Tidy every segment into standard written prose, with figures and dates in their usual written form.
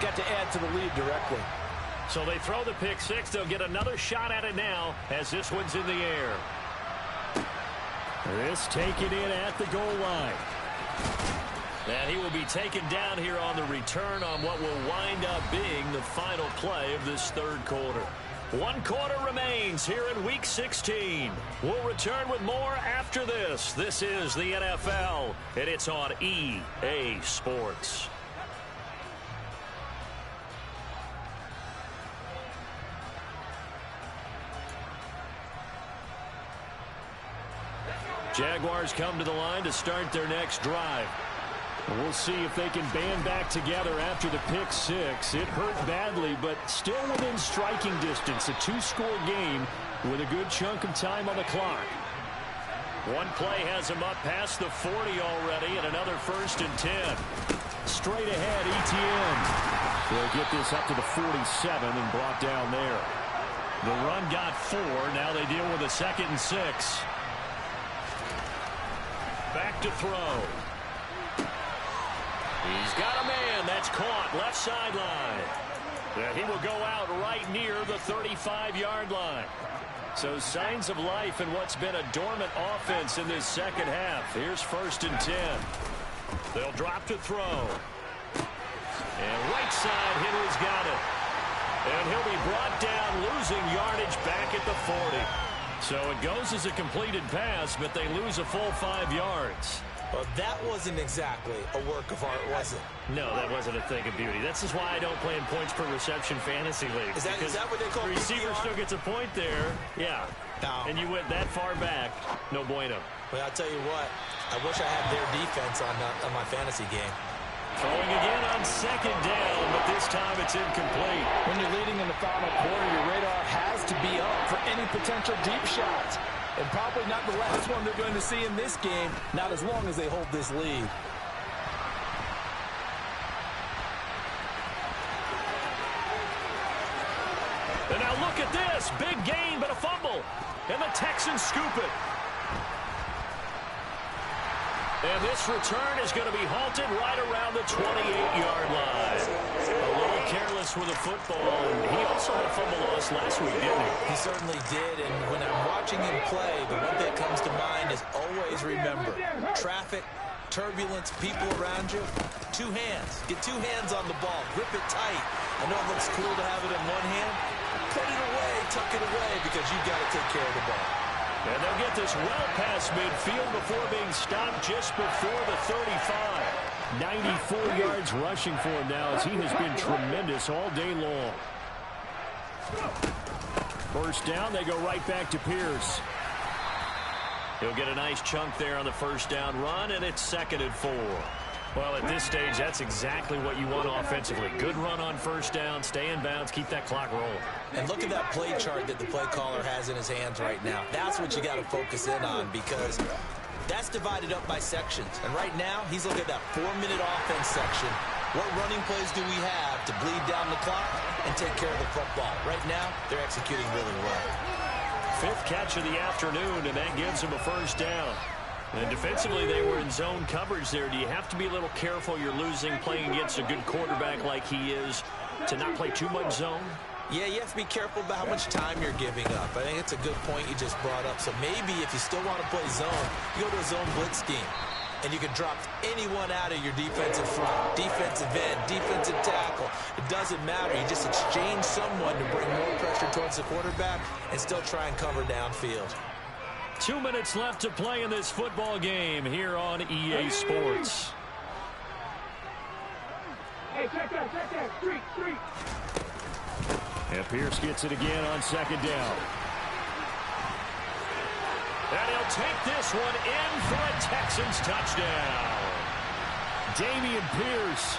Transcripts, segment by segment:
got to add to the lead directly. So they throw the pick six. They'll get another shot at it now as this one's in the air. This taken in at the goal line. And he will be taken down here on the return on what will wind up being the final play of this third quarter. 1 quarter remains here in Week 16. We'll return with more after this. This is the NFL, and it's on EA Sports. Jaguars come to the line to start their next drive. We'll see if they can band back together after the pick six. It hurt badly, but still within striking distance. A 2-score game with a good chunk of time on the clock. One play has him up past the 40 already, and another 1st and 10. Straight ahead, ETN. They'll get this up to the 47 and brought down there. The run got 4. Now they deal with a 2nd and 6. Back to throw. He's got a man. That's caught left sideline. And he will go out right near the 35-yard line. So signs of life in what's been a dormant offense in this second half. Here's 1st and 10. They'll drop to throw. And right side, Henry's got it. And he'll be brought down, losing yardage back at the 40. So it goes as a completed pass, but they lose a full 5 yards. Well, that wasn't exactly a work of art, was it? No, that wasn't a thing of beauty. This is why I don't play in points per reception fantasy league. Is that what they call the receiver still gets a point there. Yeah. No. And you went that far back. No bueno. Well, I'll tell you what. I wish I had their defense on my fantasy game. Throwing again on 2nd down, but this time it's incomplete. When you're leading in the final quarter, your radar has to be up for any potential deep shots. And probably not the last one they're going to see in this game, not as long as they hold this lead. And now look at this. Big gain, but a fumble. And the Texans scoop it. And this return is going to be halted right around the 28-yard line. A little careless with the football. And he also had a fumble loss last week, didn't he? He certainly did. And when I'm watching him play, the one thing that comes to mind is always remember, traffic, turbulence, people around you, 2 hands. Get 2 hands on the ball. Grip it tight. I know it looks cool to have it in one hand. Put it away, tuck it away, because you've got to take care of the ball. And they'll get this well past midfield before being stopped just before the 35. 94 yards rushing for him now as he has been tremendous all day long. 1st down, they go right back to Pierce. He'll get a nice chunk there on the 1st down run, and it's 2nd and 4. Well, at this stage, that's exactly what you want offensively. Good run on 1st down, stay in bounds, keep that clock rolling. And look at that play chart that the play caller has in his hands right now. That's what you got to focus in on, because that's divided up by sections. And right now, he's looking at that 4-minute offense section. What running plays do we have to bleed down the clock and take care of the football? Right now, they're executing really well. 5th catch of the afternoon, and that gives him a 1st down. And defensively, they were in zone coverage there. Do you have to be a little careful? You're losing, playing against a good quarterback like he is, to not play too much zone? Yeah, you have to be careful about how much time you're giving up. I think it's a good point you just brought up. So maybe if you still want to play zone, you go to a zone blitz scheme. And you can drop anyone out of your defensive front, defensive end, defensive tackle. It doesn't matter. You just exchange someone to bring more pressure towards the quarterback and still try and cover downfield. 2 minutes left to play in this football game here on EA Sports. Hey, check that, street. And Pierce gets it again on 2nd down. And he'll take this one in for a Texans touchdown. Dameon Pierce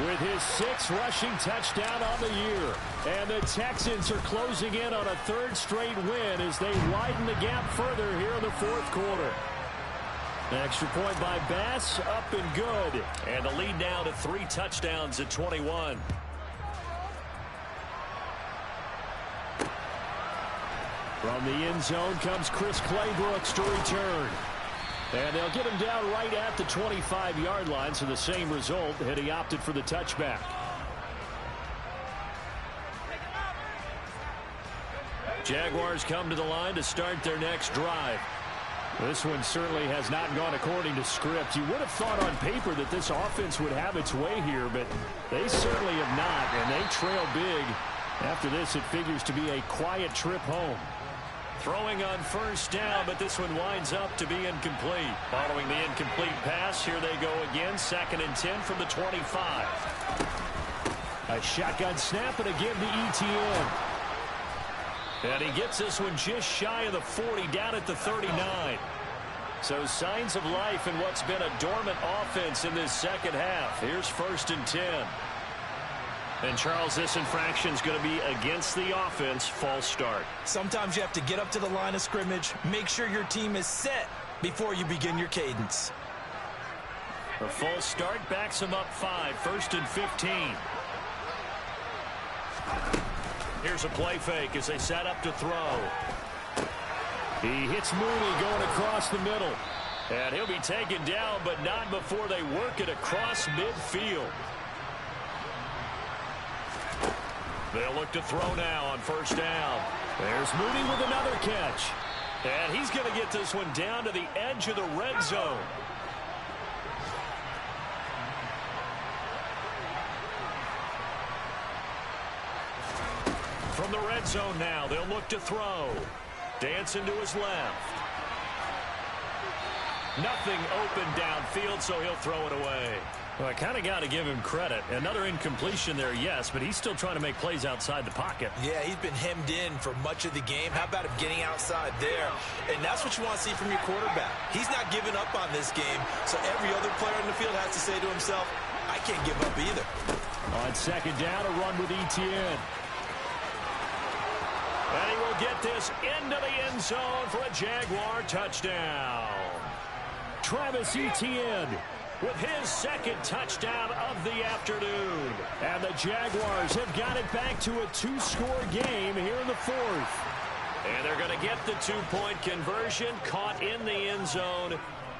with his 6th rushing touchdown on the year. And the Texans are closing in on a 3rd straight win as they widen the gap further here in the 4th quarter. An extra point by Bass, up and good. And the lead now to 3 touchdowns at 21. From the end zone comes Chris Claybrooks to return. And they'll get him down right at the 25-yard line, so the same result had he opted for the touchback. Jaguars come to the line to start their next drive. This one certainly has not gone according to script. You would have thought on paper that this offense would have its way here, but they certainly have not, and they trail big. After this, it figures to be a quiet trip home. Throwing on first down, but this one winds up to be incomplete. Following the incomplete pass, here they go again, 2nd and 10 from the 25. A shotgun snap, and again to ETN. And he gets this one just shy of the 40, down at the 39. So signs of life in what's been a dormant offense in this second half. Here's 1st and 10. And, Charles, this infraction's going to be against the offense. False start. Sometimes you have to get up to the line of scrimmage, make sure your team is set before you begin your cadence. A false start backs him up 5, 1st and 15. Here's a play fake as they set up to throw. He hits Mooney going across the middle. And he'll be taken down, but not before they work it across midfield. They'll look to throw now on first down. There's Mooney with another catch. And he's going to get this one down to the edge of the red zone. From the red zone now, they'll look to throw. Dancing to his left. Nothing open downfield, so he'll throw it away. Well, I kind of got to give him credit. Another incompletion there, yes, but he's still trying to make plays outside the pocket. Yeah, he's been hemmed in for much of the game. How about him getting outside there? And that's what you want to see from your quarterback. He's not giving up on this game, so every other player in the field has to say to himself, I can't give up either. On second down, a run with ETN. And he will get this into the end zone for a Jaguar touchdown. Travis Etienne with his 2nd touchdown of the afternoon. And the Jaguars have got it back to a 2-score game here in the 4th. And they're going to get the 2-point conversion, caught in the end zone.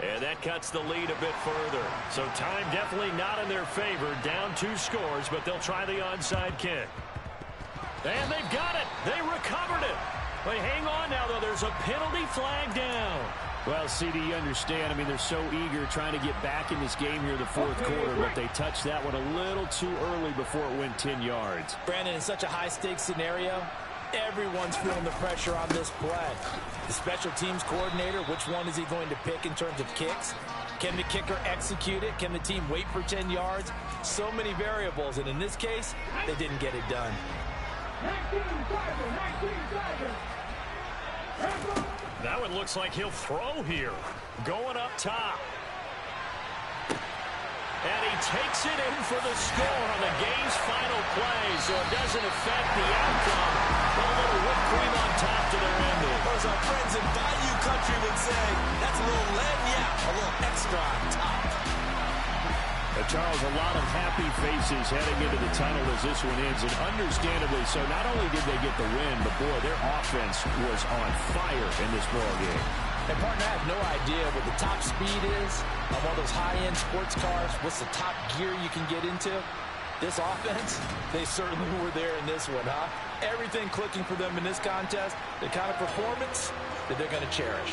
And that cuts the lead a bit further. So time definitely not in their favor. Down 2 scores, but they'll try the onside kick. And they've got it. They recovered it. But hang on now, though. There's a penalty flag down. Well, CD, you understand. I mean, they're so eager trying to get back in this game here in the 4th quarter, but they touched that one a little too early before it went 10 yards. Brandon, in such a high-stakes scenario, everyone's feeling the pressure on this play. The special teams coordinator, which one is he going to pick in terms of kicks? Can the kicker execute it? Can the team wait for 10 yards? So many variables, and in this case, they didn't get it done. 19 seconds. That one looks like he'll throw here. Going up top. And he takes it in for the score on the game's final play, so it doesn't affect the outcome. But a little whipped cream on top to their ending. Or as our friends in Bayou Country would say, that's a little lagniappe, a little extra on top. Charles, a lot of happy faces heading into the tunnel as this one ends, and understandably so. Not only did they get the win, but boy, their offense was on fire in this ball game. And partner, I have no idea what the top speed is of all those high-end sports cars. What's the top gear you can get into? This offense, they certainly were there in this one, huh? Everything clicking for them in this contest, the kind of performance that they're going to cherish.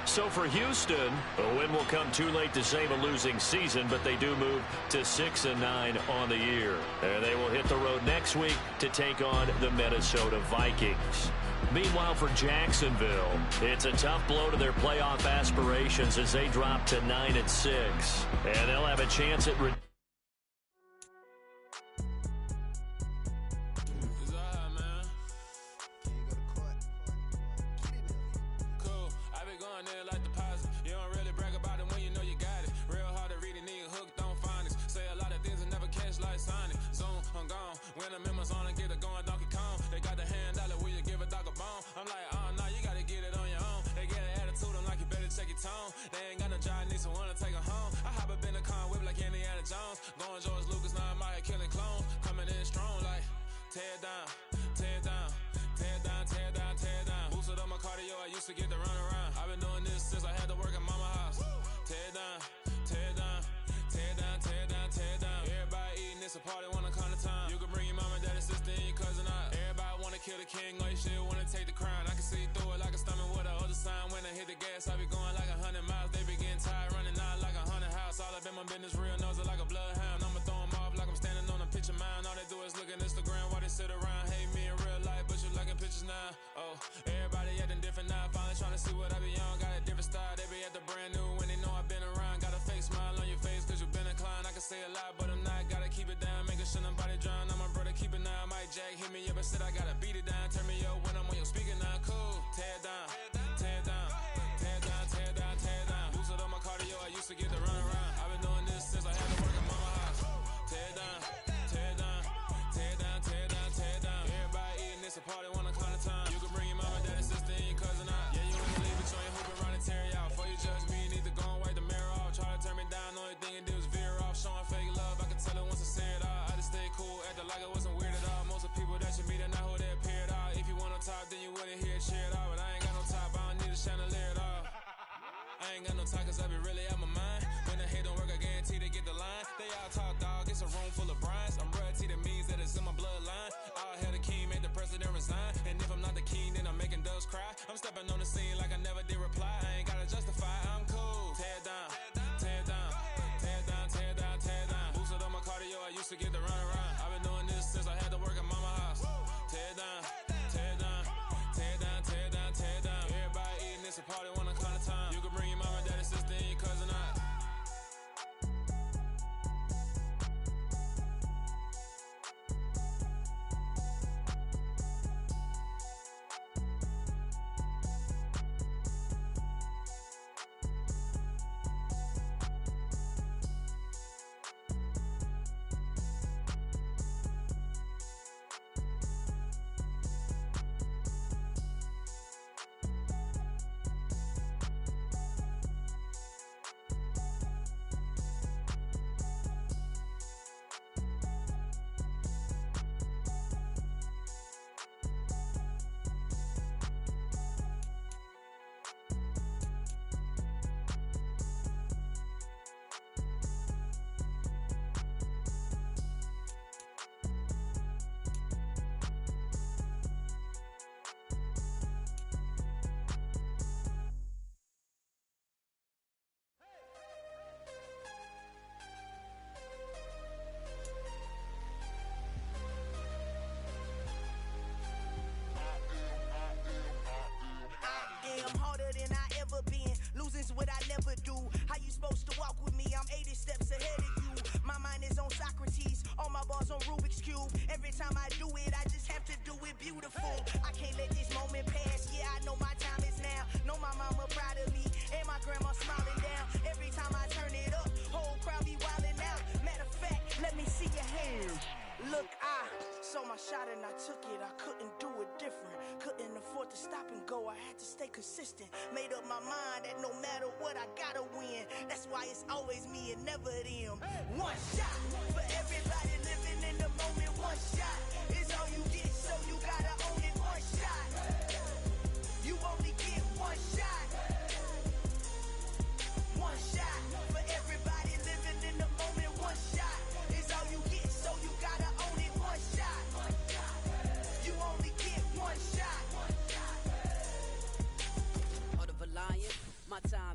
So for Houston, a win will come too late to save a losing season, but they do move to 6-9 on the year. And they will hit the road next week to take on the Minnesota Vikings. Meanwhile, for Jacksonville, it's a tough blow to their playoff aspirations as they drop to 9-6. And they'll have a chance at kill the king, like shit, wanna take the crown. I can see through it like a stomach with a other sign. When I hit the gas, I be going like 100 miles. They be getting tired, running out like a 100 house. All up in my business, real nose like a bloodhound. I'ma throw them off like I'm standing on a picture mound. All they do is look at Instagram while they sit around. Hate me in real life, but you liking pictures now. Oh, everybody acting different now. Finally trying to see what I be on. Got a different style, they be at the brand new when they know I've been around. Got a fake smile on your face cause you been inclined. I can say a lot, but I'm not. Gotta keep it down, making sure nobody drown. I'm my brother, keep it now. Mike Jack hit me up and said I gotta beat it down. Turn me up when I'm on your speaker now. Cool, tear it down, tear it down, tear it down, tear it down, tear it down. Boosted up my cardio, I used to get to run around. I've been doing this since I had to work at mama house. Tear it down, tear it down, tear it down, tear it down, tear it down. Everybody eating this a party, wanna climb the time. You can bring your mama, daddy, sister, and your cousin out. Yeah, you wanna leave, but you ain't hooping around and tear you out. Before you judge me, you need to go and wipe the mirror off. Try to turn me down, only thing it did was veer off. Showing fake love, I can tell it once I say it all. I just stay cool, acting like it wasn't weird at all. Most of the people that you meet are not who they appear at all. If you want on top, then you wouldn't hear it cheer at all. But I ain't got no top, I don't need a chandelier at all. I ain't got no time cause I be really out my mind. When the hate don't work, I guarantee they get the line. They all talk dog, it's a room full of brinds. I'm royalty, that means that it's in my bloodline. All hail the king, made the president resign. And if I'm not the king, then I'm making doves cry. I'm stepping on the scene like I never did reply. I ain't gotta justify, I'm cool. Tear it down, tear it down, tear it down, tear it down, tear it down. Boosted up my cardio, I used to get to run around. I've been doing this since I had to work at mama house. Tear it down, tear it down, tear it down, tear it down, tear it down. Everybody eating this a party, wanna climb the time. You can bring your mama, daddy, sister, and your cousin out. What I never do. How you supposed to walk with me? I'm 80 steps ahead of you. My mind is on Socrates, all my bars on Rubik's Cube. Every time I do it, I just have to do it beautiful. I can't let this moment pass. Yeah, I know my time is now. Know my mama proud of me, and my grandma smiling down. Every time I turn it up, whole crowd be wilding out. Matter of fact, let me see your hands. Look, I saw my shot and I took it. I couldn't do it different. Couldn't afford to stop and go. I had to stay consistent. Made up my mind that no matter what, I gotta win. That's why it's always me and never them. One shot for everybody living in the moment. One shot is all you get, so you gotta